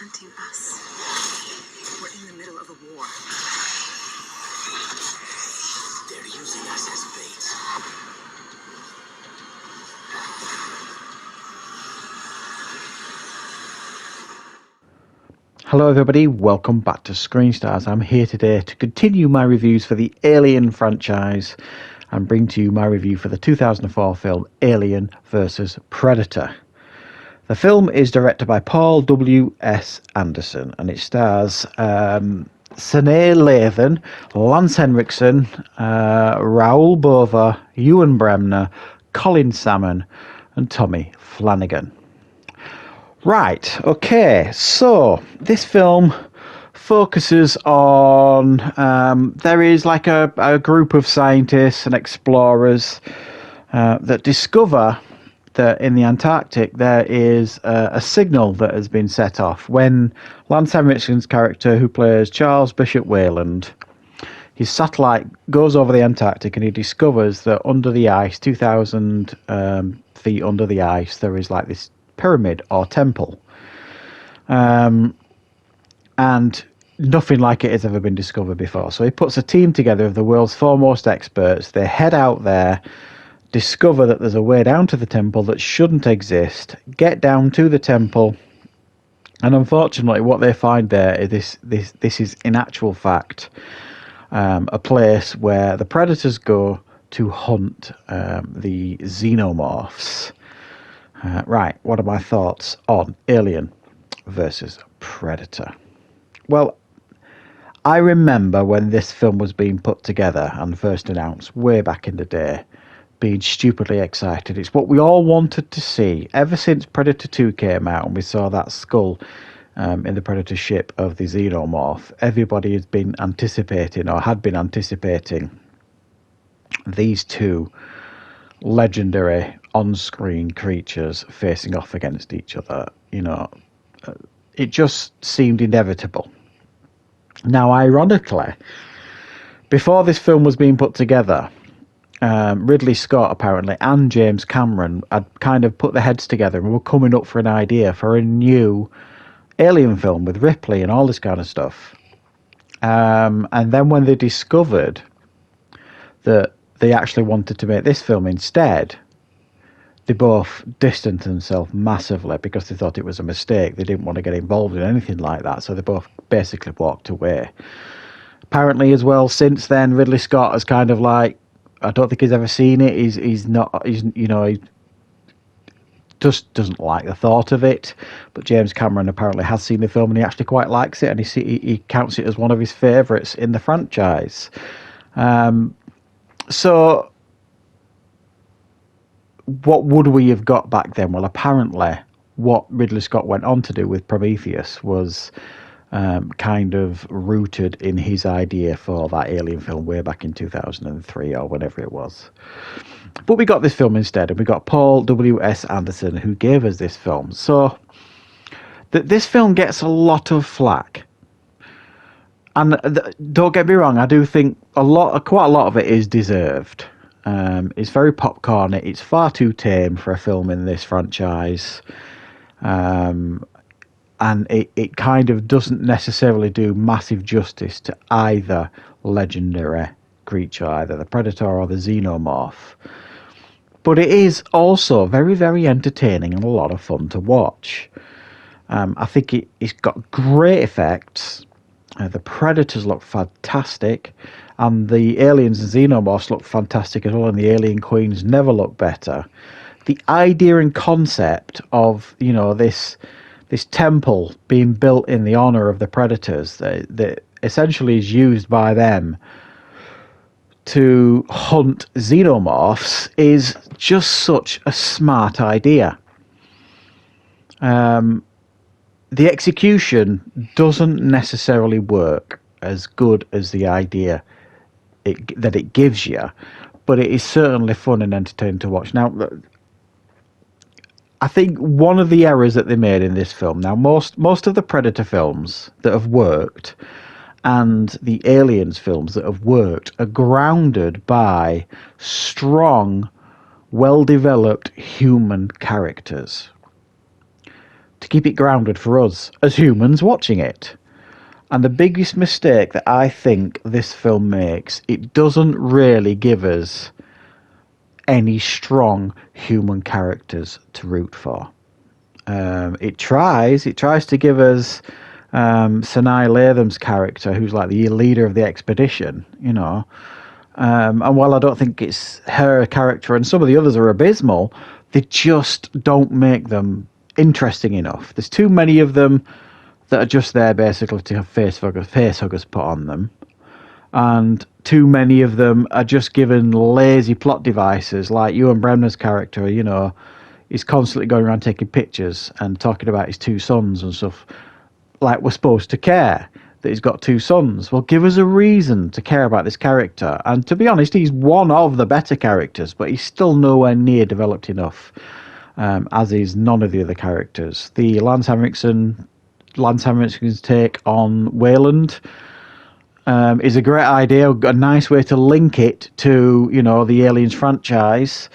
hunting us. We're in the middle of a war. They're using us as bait. Hello everybody, welcome back to Screenstars. I'm here today to continue my reviews for the Alien franchise and bring to you my review for the 2004 film Alien vs Predator. The film is directed by Paul W.S. Anderson and it stars Sinead Lathan, Lance Henriksen, Raoul Bova, Ewan Bremner, Colin Salmon and Tommy Flanagan. Right, okay, so this film focuses on, there is like a group of scientists and explorers that discover that in the Antarctic there is a signal that has been set off when Lance Henriksen's character, who plays Charles Bishop Wayland, his satellite goes over the Antarctic and he discovers that under the ice, 2,000 feet under the ice, there is like this pyramid or temple, and nothing like it has ever been discovered before. So he puts a team together of the world's foremost experts. They head out there, discover that there's a way down to the temple that shouldn't exist, get down to the temple, and unfortunately what they find there is this is in actual fact a place where the predators go to hunt the xenomorphs. Right, what are my thoughts on Alien versus Predator? Well, I remember when this film was being put together and first announced way back in the day, being stupidly excited. It's what we all wanted to see ever since Predator 2 came out and we saw that skull in the Predator ship of the xenomorph. Everybody has been anticipating or had been anticipating these two legendary on-screen creatures facing off against each other. You know, it just seemed inevitable. Now, ironically, before this film was being put together, Ridley Scott apparently and James Cameron had kind of put their heads together and were coming up for an idea for a new Alien film with Ripley and all this kind of stuff. And then when they discovered that they actually wanted to make this film instead, they both distanced themselves massively because they thought it was a mistake. They didn't want to get involved in anything like that, so they both basically walked away. Apparently as well, since then, Ridley Scott has kind of like, I don't think he's ever seen it. He just doesn't like the thought of it. But James Cameron apparently has seen the film and he actually quite likes it, and he counts it as one of his favourites in the franchise. So what would we have got back then? Well, apparently what Ridley Scott went on to do with Prometheus was kind of rooted in his idea for that Alien film way back in 2003 or whenever it was. But we got this film instead, and we got Paul W.S. Anderson who gave us this film. So this film gets a lot of flack. And don't get me wrong, I do think quite a lot of it is deserved. It's very popcorny. It's far too tame for a film in this franchise. And it kind of doesn't necessarily do massive justice to either legendary creature, either the Predator or the Xenomorph. But it is also very, very entertaining and a lot of fun to watch. I think it's got great effects. The Predators look fantastic, and the aliens and xenomorphs look fantastic as well, and the alien queens never look better. The idea and concept of, you know, this temple being built in the honor of the Predators that essentially is used by them to hunt xenomorphs is just such a smart idea. The execution doesn't necessarily work as good as the idea that it gives you, but it is certainly fun and entertaining to watch. Now, I think one of the errors that they made in this film, now most of the Predator films that have worked and the Aliens films that have worked are grounded by strong, well-developed human characters. to keep it grounded for us as humans watching it. And the biggest mistake that I think this film makes, it doesn't really give us any strong human characters to root for. It tries to give us Sanaa Latham's character, who's like the leader of the expedition, you know. And while I don't think it's her character and some of the others are abysmal, they just don't make them interesting enough. There's too many of them that are just there basically to have face huggers put on them. And too many of them are just given lazy plot devices, like Ewan Bremner's character, you know, he's constantly going around taking pictures and talking about his two sons and stuff. Like, we're supposed to care that he's got two sons. Well, give us a reason to care about this character. And to be honest, he's one of the better characters, but he's still nowhere near developed enough, as is none of the other characters. The Lance Henriksen's take on Wayland is a great idea, a nice way to link it to, you know, the Aliens franchise.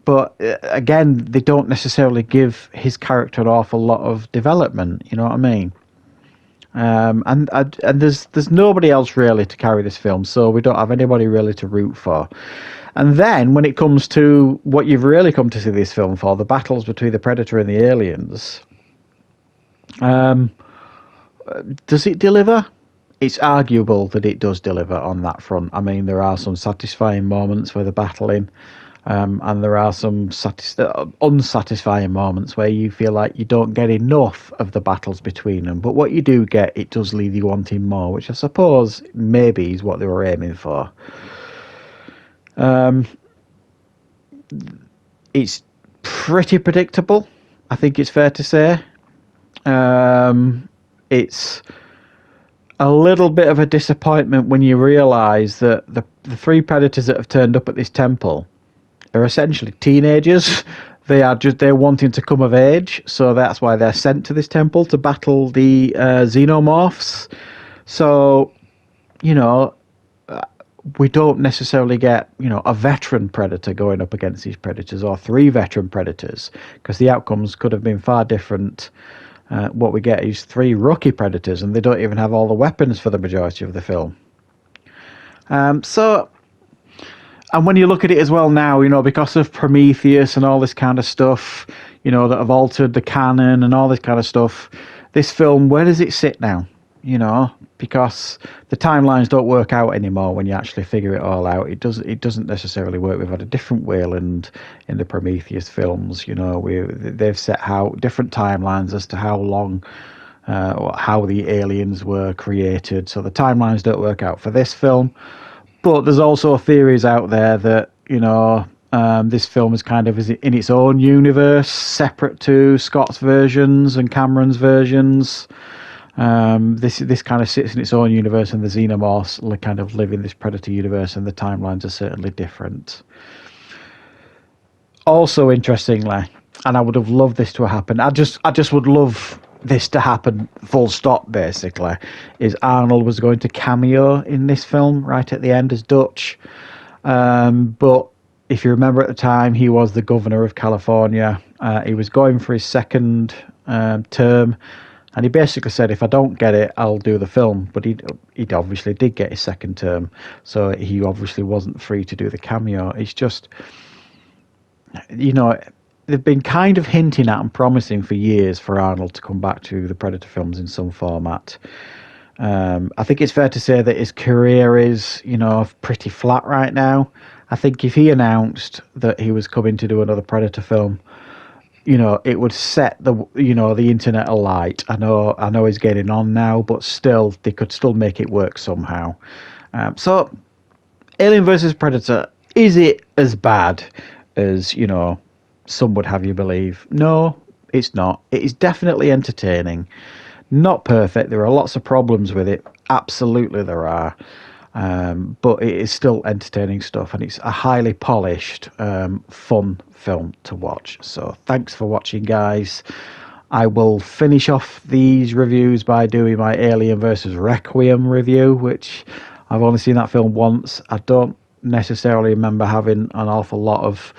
But again, they don't necessarily give his character an awful lot of development. You know what I mean? And there's nobody else really to carry this film, so we don't have anybody really to root for. And then when it comes to what you've really come to see this film for, the battles between the Predator and the aliens, does it deliver? It's arguable that it does deliver on that front. I mean, there are some satisfying moments where they're battling, and there are some unsatisfying moments where you feel like you don't get enough of the battles between them. But what you do get, it does leave you wanting more, which I suppose maybe is what they were aiming for. It's pretty predictable, I think it's fair to say. It's a little bit of a disappointment when you realise that the three predators that have turned up at this temple are essentially teenagers. They're wanting to come of age, so that's why they're sent to this temple to battle the xenomorphs. So, you know, we don't necessarily get, you know, a veteran predator going up against these predators, or three veteran predators, because the outcomes could have been far different. What we get is three rookie predators, and they don't even have all the weapons for the majority of the film. And when you look at it as well now, you know, because of Prometheus and all this kind of stuff, you know, that have altered the canon and all this kind of stuff, this film, where does it sit now? You know, because the timelines don't work out anymore when you actually figure it all out. It doesn't necessarily work. We've had a different Wayland in the Prometheus films. You know, they've set out different timelines as to how long, or how the aliens were created. So the timelines don't work out for this film. But there's also theories out there that, you know, this film is kind of in its own universe, separate to Scott's versions and Cameron's versions. This kind of sits in its own universe, and the xenomorphs kind of live in this Predator universe, and the timelines are certainly different. Also, interestingly, and I would have loved this to happen. I just would love this to happen. Full stop. Basically, is Arnold was going to cameo in this film right at the end as Dutch, but if you remember at the time, he was the governor of California. He was going for his second term. And he basically said, if I don't get it, I'll do the film. But he obviously did get his second term. So he obviously wasn't free to do the cameo. It's just, you know, they've been kind of hinting at and promising for years for Arnold to come back to the Predator films in some format. I think it's fair to say that his career is, you know, pretty flat right now. I think if he announced that he was coming to do another Predator film, you know, it would set the internet alight. I know he's getting on now, but still, they could still make it work somehow. So, Alien vs Predator, is it as bad as, you know, some would have you believe? No, it's not. It is definitely entertaining. Not perfect. There are lots of problems with it. Absolutely, there are. But it is still entertaining stuff, and it's a highly polished, fun film to watch. So thanks for watching, guys. I will finish off these reviews by doing my Alien vs Requiem review, which I've only seen that film once. I don't necessarily remember having an awful lot of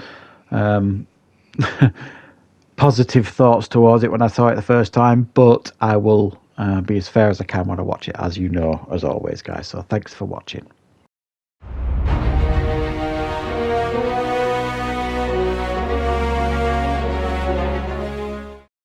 positive thoughts towards it when I saw it the first time, but I will be as fair as I can when I watch it, as you know, as always, guys. So thanks for watching.